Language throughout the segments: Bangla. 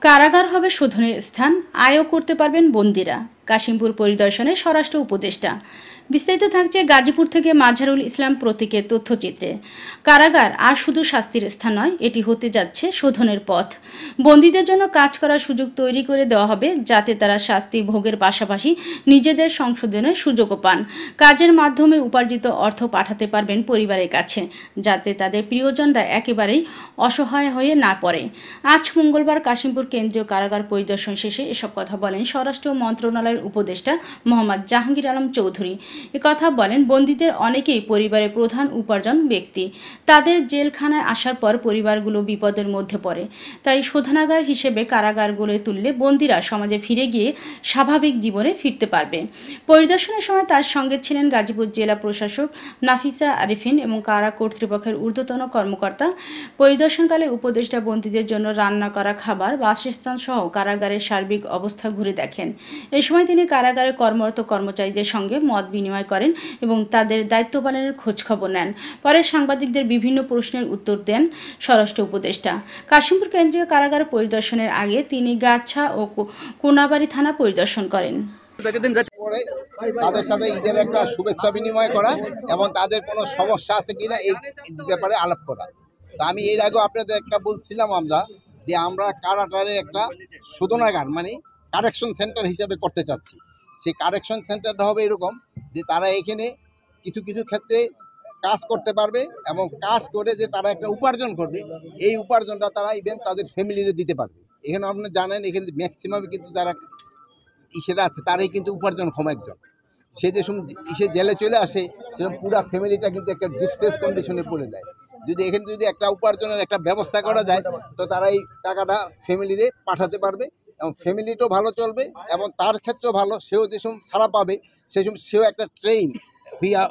কারাগার হবে শোধনের স্থান, আয়ও করতে পারবেন বন্দীরা। কাশিমপুর পরিদর্শনে স্বরাষ্ট্র উপদেষ্টা। বিস্তারিত থাকছে গাজীপুর থেকে মাজহারুল ইসলাম প্রতীকের তথ্যচিত্রে। কারাগার আর শুধু শাস্তির স্থান নয়, এটি হতে যাচ্ছে শোধনের পথ। বন্দীদের জন্য কাজ করার সুযোগ তৈরি করে দেওয়া হবে, যাতে তারা শাস্তি ভোগের পাশাপাশি নিজেদের সংশোধনের সুযোগও পান। কাজের মাধ্যমে উপার্জিত অর্থ পাঠাতে পারবেন পরিবারের কাছে, যাতে তাদের প্রিয়জনরা একেবারেই অসহায় হয়ে না পড়ে। আজ মঙ্গলবার কাশিমপুর কেন্দ্রীয় কারাগার পরিদর্শন শেষে এসব কথা বলেন স্বরাষ্ট্র মন্ত্রণালয়ের উপদেষ্টা মোহাম্মদ জাহাঙ্গীর আলম চৌধুরী। একথা বলেন, বন্দীদের অনেকেই পরিবারের প্রধান উপার্জন ব্যক্তি। তাদের জেলখানায় আসার পর পরিবারগুলো বিপদের মধ্যে পড়ে। তাই শোধনাগার হিসেবে কারাগারগুলো তুললে বন্দীরা সমাজে ফিরে গিয়ে স্বাভাবিক জীবনে ফিরতে পারবে। পরিদর্শনের সময় তার সঙ্গে ছিলেন গাজীপুর জেলা প্রশাসক নাফিসা আরিফিন এবং কারা কর্তৃপক্ষের ঊর্ধ্বতন কর্মকর্তা। পরিদর্শনকালে উপদেষ্টা বন্দীদের জন্য রান্না করা খাবার, বাসস্থান সহ কারাগারের সার্বিক অবস্থা ঘুরে দেখেন। এ সময় তিনি কারাগারে কর্মরত কর্মচারীদের সঙ্গে মত বিনিময় করেন এবং তাদের দায়িত্ব পালনের খোঁজখবর নেন। পরে সাংবাদিকদের বিভিন্ন প্রশ্নের উত্তর দেন স্বরাষ্ট্র উপদেষ্টা। কাশিমপুর কেন্দ্রীয় কারাগার পরিদর্শনের আগে তিনি গাছা ও কোনাবাড়ি থানা পরিদর্শন করেন। তাদের সাথে ঈদের একটা শুভেচ্ছা বিনিময় করা এবং তাদের কোনো সমস্যা আছে কিনা এই ব্যাপারে আলাপ করা। তা আমি এর আগেও আপনাদের একটা বলছিলাম যে আমরা কারাটারে একটা শোধনাগার মানে কারেকশন সেন্টার হিসাবে করতে চাচ্ছি। সেই কারেকশন সেন্টারটা হবে এরকম যে তারা এখানে কিছু কিছু ক্ষেত্রে কাজ করতে পারবে এবং কাজ করে যে তারা একটা উপার্জন করবে, এই উপার্জনটা তারা ইভেন তাদের ফ্যামিলিরে দিতে পারবে। এখানে আপনি জানেন এখানে ম্যাক্সিমাম কিন্তু যারা ইসেরা আছে তারাই কিন্তু উপার্জনক্ষম একজন। সে যে ইসে জেলে চলে আসে সেরকম পুরো ফ্যামিলিটা কিন্তু একটা ডিস্ট্রেস কন্ডিশনে পড়ে যায়। এখানে যদি একটা উপার্জনের একটা ব্যবস্থা করা যায় তো তারা এই টাকাটা ফ্যামিলিরে পাঠাতে পারবে এবং ফ্যামিলিটাও ভালো চলবে এবং তার ক্ষেত্রেও ভালো। সেও যে সময় ছাড়া পাবে সেই সময় সেও একটা ট্রেন হইয়া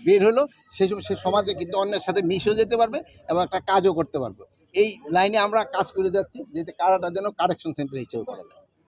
বের হলো, সেই সময় সে সমাজে কিন্তু অন্যের সাথে মিশেও যেতে পারবে এবং একটা কাজও করতে পারবে। এই লাইনে আমরা কাজ করে যাচ্ছি, যাতে কারাটা যেন কারেকশন সেন্টার হিসেবে করা যায়।